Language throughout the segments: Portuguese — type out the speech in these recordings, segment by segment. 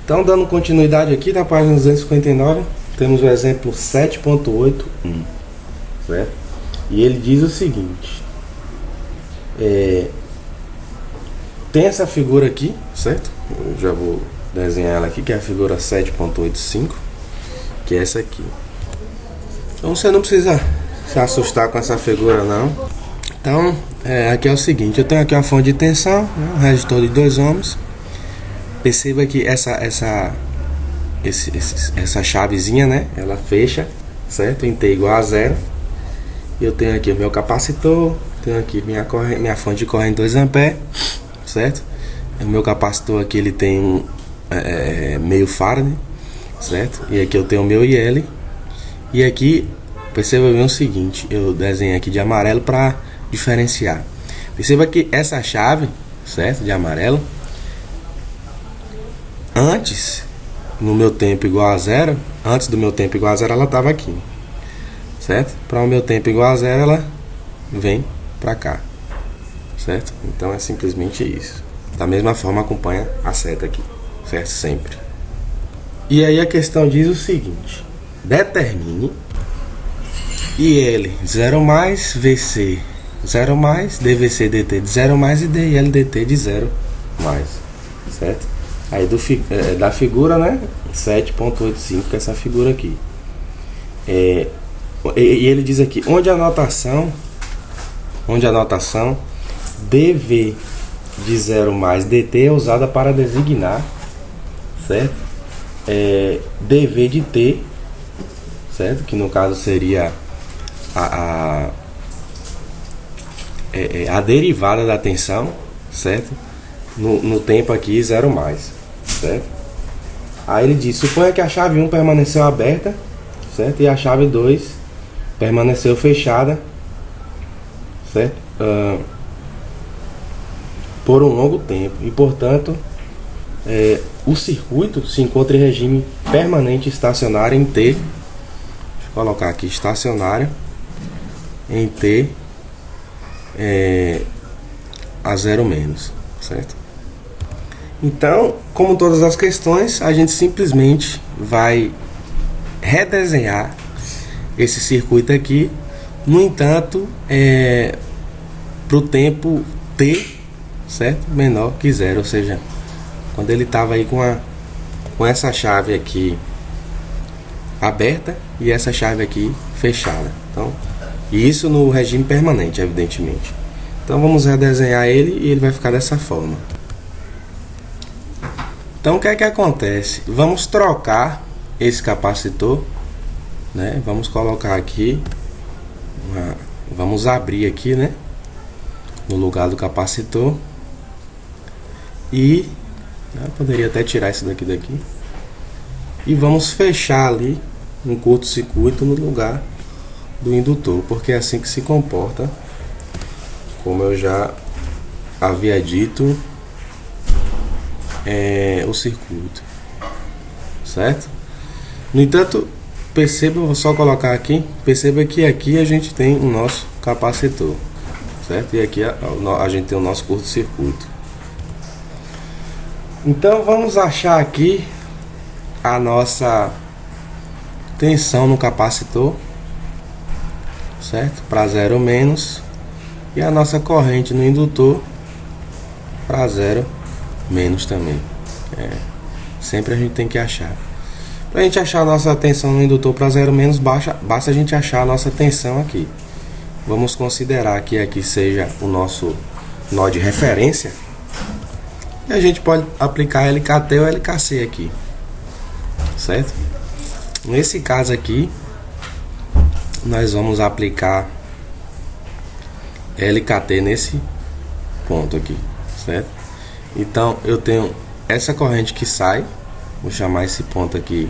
Então, dando continuidade aqui na página 259, temos o exemplo 7.8, certo? E ele diz o seguinte: tem essa figura aqui, certo? Eu já vou desenhar ela aqui, que é a figura 7.85, que é essa aqui. Então você não precisa se assustar com essa figura, não. Então, aqui é o seguinte: eu tenho aqui uma fonte de tensão, né, um resistor de 2 ohms. Perceba que essa chavezinha, né, ela fecha, certo? Em T igual a 0. Eu tenho aqui o meu capacitor, tenho aqui minha fonte de corrente 2 A, certo? O meu capacitor aqui ele tem meio farad, certo? E aqui eu tenho o meu IL. E aqui, perceba bem o seguinte: eu desenhei aqui de amarelo para diferenciar. Perceba que essa chave, certo, de amarelo, antes, no meu tempo igual a 0, antes do meu tempo igual a 0, ela estava aqui, certo? Para o meu tempo igual a 0, ela vem para cá, certo? Então é simplesmente isso. Da mesma forma, acompanha a seta aqui, certo? Sempre. E aí a questão diz o seguinte: determine IL 0 mais, VC 0 mais, DVC DT de 0 mais e DIL DT de 0 mais, certo? Aí da figura, né, 7.85, que é essa figura aqui. E ele diz aqui, onde a notação DV de 0 mais DT é usada para designar, certo? DV de T, certo? Que no caso seria a derivada da tensão, certo? No tempo aqui 0 mais, certo? Aí ele diz: suponha que a chave 1 permaneceu aberta, certo? E a chave 2 permaneceu fechada, certo? Por um longo tempo. E portanto, o circuito se encontra em regime permanente estacionário em T. Deixa eu colocar aqui estacionário em T a 0 menos, certo? Então, como todas as questões, a gente simplesmente vai redesenhar esse circuito aqui. No entanto, para o tempo T, certo? Menor que 0, ou seja, quando ele estava aí com essa chave aqui aberta e essa chave aqui fechada. Então, isso no regime permanente, evidentemente. Então vamos redesenhar ele e ele vai ficar dessa forma. Então o que é que acontece? Vamos trocar esse capacitor, né? Vamos colocar aqui, vamos abrir aqui, né, no lugar do capacitor. E eu poderia até tirar isso daqui. E vamos fechar ali um curto-circuito no lugar do indutor, porque é assim que se comporta, como eu já havia dito, o circuito, certo? No entanto, perceba, vou só colocar aqui, perceba que aqui a gente tem o nosso capacitor, certo? E aqui a gente tem o nosso curto-circuito. Então vamos achar aqui a nossa tensão no capacitor, certo? Para 0 menos, e a nossa corrente no indutor para 0 menos também. Sempre a gente tem que achar. Para a gente achar a nossa tensão no indutor para 0 menos, basta a gente achar a nossa tensão aqui. Vamos considerar que aqui seja o nosso nó de referência. E a gente pode aplicar LKT ou LKC aqui, certo? Nesse caso aqui, nós vamos aplicar LKT nesse ponto aqui, certo? Então eu tenho essa corrente que sai, vou chamar esse ponto aqui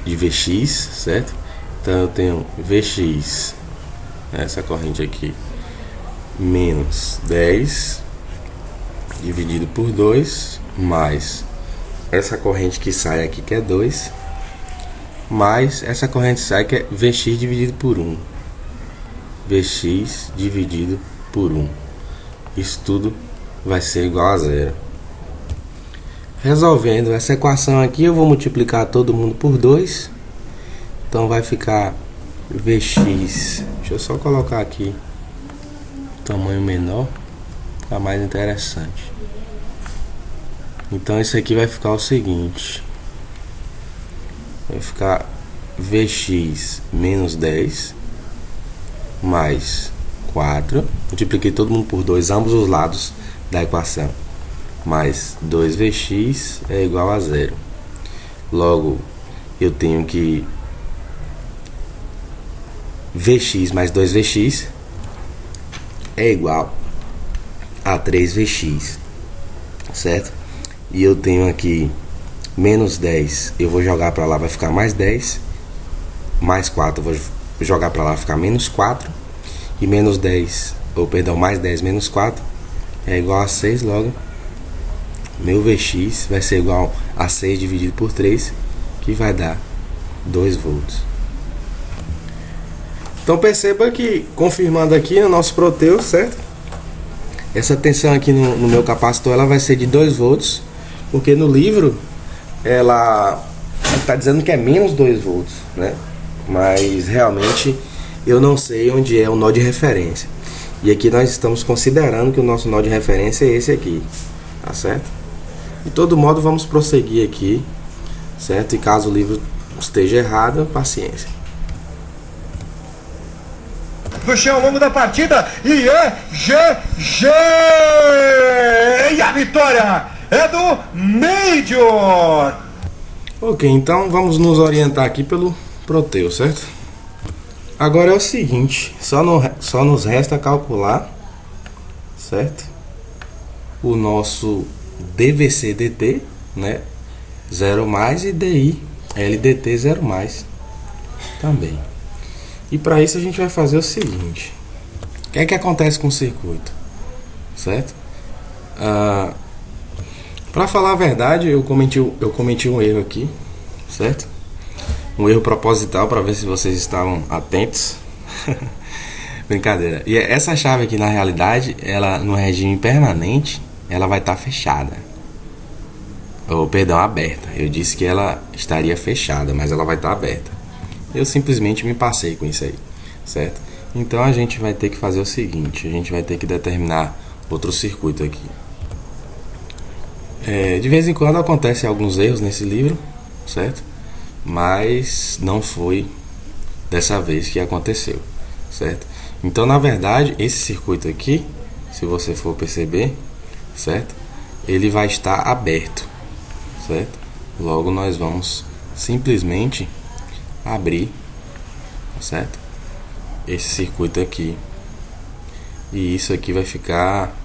de Vx, certo? Então eu tenho Vx, essa corrente aqui, menos 10 dividido por 2, mais essa corrente que sai aqui, que é 2, mais essa corrente que sai, que é Vx dividido por 1. Vx dividido por 1. Isso tudo vai ser igual a 0. Resolvendo essa equação aqui, eu vou multiplicar todo mundo por 2. Então vai ficar Vx. Deixa eu só colocar aqui tamanho menor, tá mais interessante. Então isso aqui vai ficar o seguinte: vai ficar Vx menos 10 mais 4. Multipliquei todo mundo por 2, ambos os lados da equação. Mais 2Vx é igual a 0. Logo, eu tenho que Vx mais 2Vx é igual a 3Vx, certo? E eu tenho aqui menos 10, eu vou jogar para lá, vai ficar mais 10. Mais 4, eu vou jogar para lá, vai ficar menos 4. E menos 10, ou perdão, mais 10 menos 4 é igual a 6. Logo, meu Vx vai ser igual a 6 dividido por 3, que vai dar 2 volts. Então perceba que, confirmando aqui no nosso Proteus, certo? Essa tensão aqui no meu capacitor, ela vai ser de 2 volts, porque no livro ela está dizendo que é menos 2 volts, né? Mas realmente eu não sei onde é o nó de referência. E aqui nós estamos considerando que o nosso nó de referência é esse aqui, tá certo? De todo modo, vamos prosseguir aqui, certo? E caso o livro esteja errado, paciência. Do chão ao longo da partida e é GG! E a vitória é do Major! Ok, então vamos nos orientar aqui pelo Proteus, certo? Agora é o seguinte, só nos resta calcular, certo? O nosso DVC-DT, né? 0 mais, e DI LDT 0 mais também. E para isso a gente vai fazer o seguinte: o que é que acontece com o circuito, certo? Para falar a verdade, eu cometi um erro aqui, certo? Um erro proposital, para ver se vocês estavam atentos. Brincadeira. E essa chave aqui, na realidade, ela no regime permanente, ela vai estar fechada. Ou perdão, aberta. Eu disse que ela estaria fechada, mas ela vai estar aberta. Eu simplesmente me passei com isso aí, certo? Então a gente vai ter que fazer o seguinte: a gente vai ter que determinar outro circuito aqui. De vez em quando acontecem alguns erros nesse livro, certo? Mas não foi dessa vez que aconteceu, certo? Então, na verdade, esse circuito aqui, se você for perceber, certo? Ele vai estar aberto, certo? Logo nós vamos simplesmente abrir, certo? Esse circuito aqui, e isso aqui vai ficar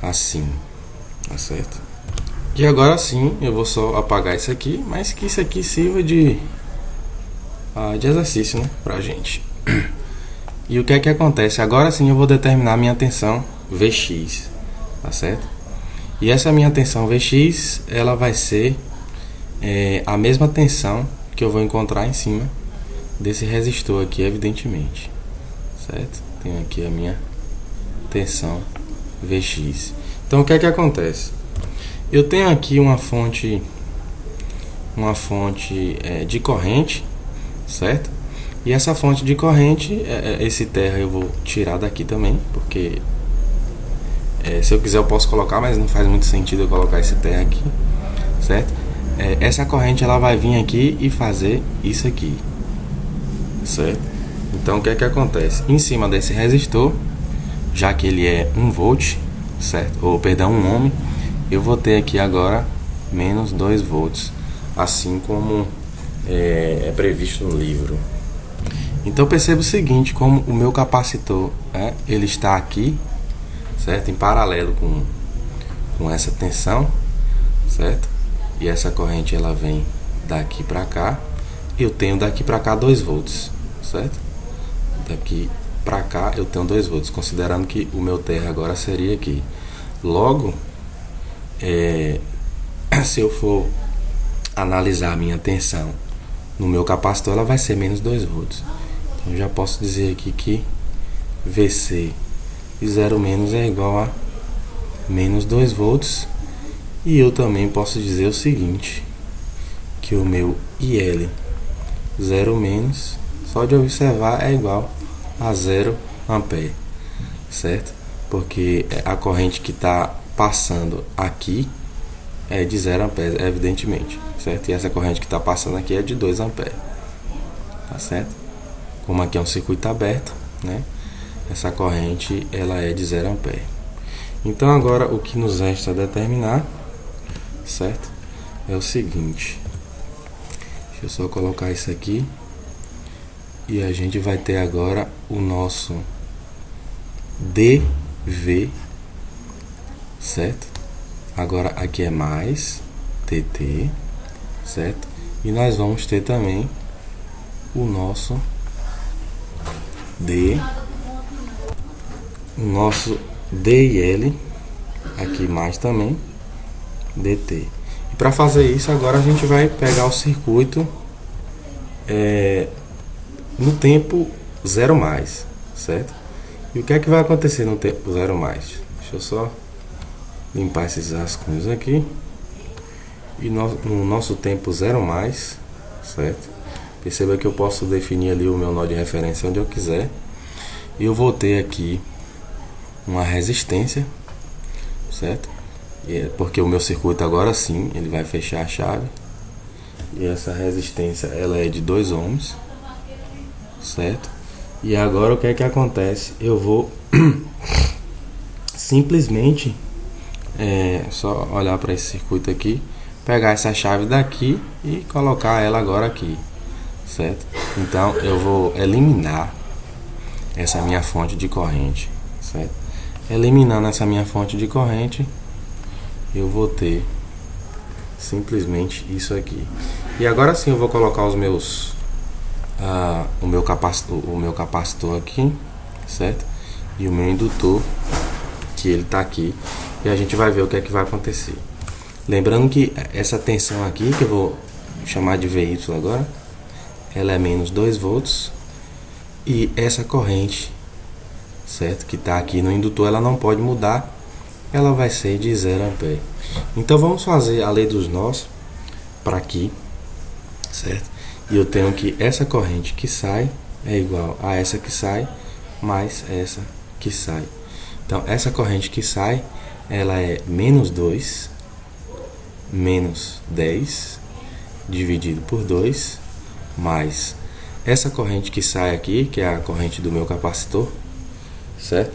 assim, tá certo? E agora sim, eu vou só apagar isso aqui, mas que isso aqui sirva de exercício, né, pra gente. E o que é que acontece? Agora sim eu vou determinar minha tensão Vx, tá certo? E essa minha tensão Vx, ela vai ser a mesma tensão que eu vou encontrar em cima desse resistor aqui, evidentemente, certo? Tenho aqui a minha tensão Vx. Então o que é que acontece? Eu tenho aqui uma fonte de corrente, certo? E essa fonte de corrente, esse terra eu vou tirar daqui também, porque se eu quiser eu posso colocar, mas não faz muito sentido eu colocar esse terra aqui, certo? Essa corrente ela vai vir aqui e fazer isso aqui, certo? Então o que é que acontece? Em cima desse resistor, já que ele é 1 volt, certo? Ou perdão, 1 ohm, eu vou ter aqui agora menos 2 volts, assim como é previsto no livro. Então perceba o seguinte: como o meu capacitor ele está aqui, certo? Em paralelo com essa tensão, certo? E essa corrente ela vem daqui para cá. Eu tenho daqui para cá 2 volts, certo? Daqui para cá eu tenho 2 volts, considerando que o meu terra agora seria aqui. Logo, se eu for analisar a minha tensão no meu capacitor, ela vai ser menos 2 volts. Então eu já posso dizer aqui que VC de 0 menos é igual a menos 2 volts. E eu também posso dizer o seguinte, que o meu IL 0 menos, só de observar, é igual a 0 ampere, certo? Porque a corrente que está passando aqui é de 0 ampere, evidentemente, certo? E essa corrente que está passando aqui é de 2 ampere, tá certo? Como aqui é um circuito aberto, né? Essa corrente ela é de 0 ampere. Então agora o que nos resta determinar, certo? É o seguinte. Deixa eu só colocar isso aqui. E a gente vai ter agora o nosso dV, certo? Agora aqui é mais dt, certo? E nós vamos ter também o nosso DL, aqui mais também dt. E para fazer isso agora a gente vai pegar o circuito no tempo 0 mais, certo? E o que é que vai acontecer no tempo 0 mais? Deixa eu só limpar esses rascunhos aqui. E no nosso tempo 0 mais, certo? Perceba que eu posso definir ali o meu nó de referência onde eu quiser. E eu vou ter aqui uma resistência, certo? Porque o meu circuito agora sim, ele vai fechar a chave. E essa resistência, ela é de 2 ohms, certo? E agora o que é que acontece? Eu vou simplesmente só olhar para esse circuito aqui, pegar essa chave daqui e colocar ela agora aqui, certo? Então eu vou eliminar essa minha fonte de corrente, certo? Eliminando essa minha fonte de corrente, eu vou ter simplesmente isso aqui. E agora sim eu vou colocar os meus o meu capacitor aqui, certo? E o meu indutor, que ele está aqui, e a gente vai ver o que é que vai acontecer. Lembrando que essa tensão aqui, que eu vou chamar de VY agora, ela é menos 2 volts, e essa corrente, certo, que está aqui no indutor, ela não pode mudar, ela vai ser de 0 ampere. Então vamos fazer a lei dos nós para aqui, certo? E eu tenho que essa corrente que sai é igual a essa que sai mais essa que sai. Então essa corrente que sai, ela é menos 2 menos 10 dividido por 2 mais essa corrente que sai aqui, que é a corrente do meu capacitor, certo?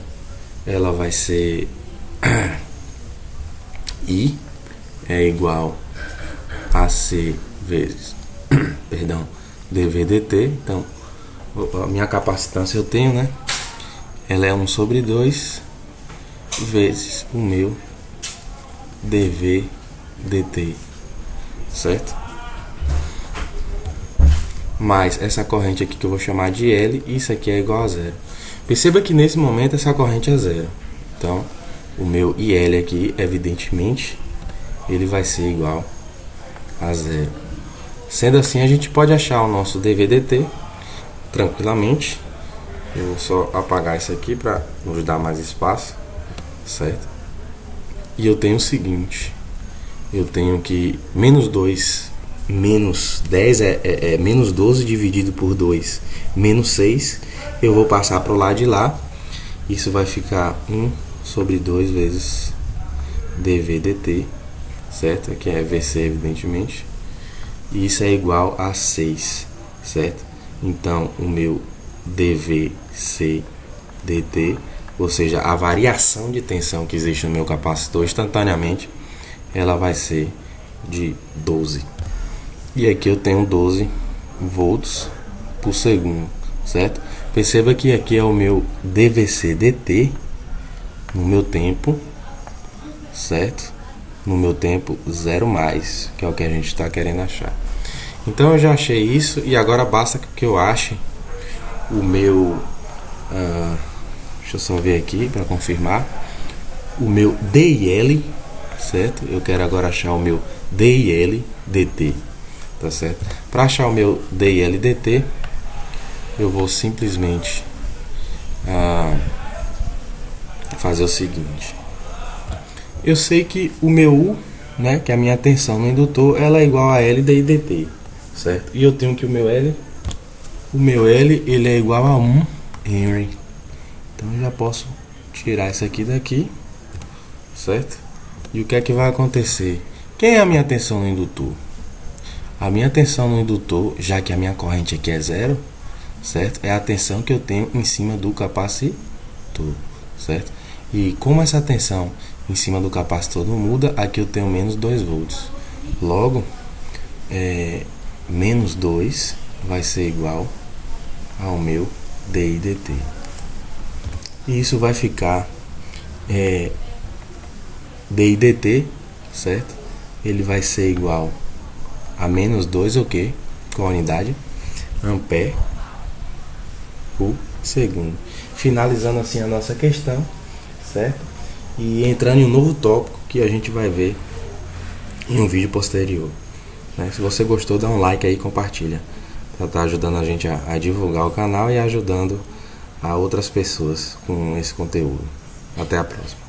Ela vai ser I é igual a C vezes perdão, dV dt. Então a minha capacitância eu tenho, né? Ela é 1/2 vezes o meu dV dt, certo? Mais essa corrente aqui que eu vou chamar de L, isso aqui é igual a 0. Perceba que nesse momento essa corrente é 0. Então o meu IL aqui, evidentemente, ele vai ser igual a 0. Sendo assim, a gente pode achar o nosso dV dt tranquilamente. Eu vou só apagar isso aqui para nos dar mais espaço, certo? E eu tenho o seguinte, eu tenho que menos 2 menos 10 é menos 12 dividido por 2 menos 6. Eu vou passar para o lado de lá, isso vai ficar 1/2 vezes dV dt, certo? Aqui é VC, evidentemente. E isso é igual a 6, certo? Então o meu dVc dt, ou seja, a variação de tensão que existe no meu capacitor instantaneamente, ela vai ser de 12. E aqui eu tenho 12 volts por segundo, certo? Perceba que aqui é o meu dVc dt no meu tempo, certo? No meu tempo 0 mais, que é o que a gente está querendo achar. Então eu já achei isso, e agora basta que eu ache o meu deixa eu só ver aqui para confirmar o meu DIL, certo? Eu quero agora achar o meu DIL dt, tá certo? Para achar o meu DIL dt, eu vou simplesmente fazer o seguinte. Eu sei que o meu U né, que a minha tensão no indutor ela é igual a L de dt, certo? E eu tenho que o meu L ele é igual a 1 Henry. Então eu já posso tirar isso aqui daqui, certo? E o que é que vai acontecer? Quem é a minha tensão no indutor? A minha tensão no indutor, já que a minha corrente aqui é zero, certo? É a tensão que eu tenho em cima do capacitor, certo? E como essa tensão em cima do capacitor não muda, aqui eu tenho menos 2 volts. Logo, menos 2 vai ser igual ao meu dI dt. E isso vai ficar dI dt, certo? Ele vai ser igual a menos 2 o quê? Com a unidade ampere por segundo. Finalizando assim a nossa questão, certo? E entrando em um novo tópico que a gente vai ver em um vídeo posterior, né? Se você gostou, dá um like aí e compartilha, para estar ajudando a gente a divulgar o canal e ajudando a outras pessoas com esse conteúdo. Até a próxima.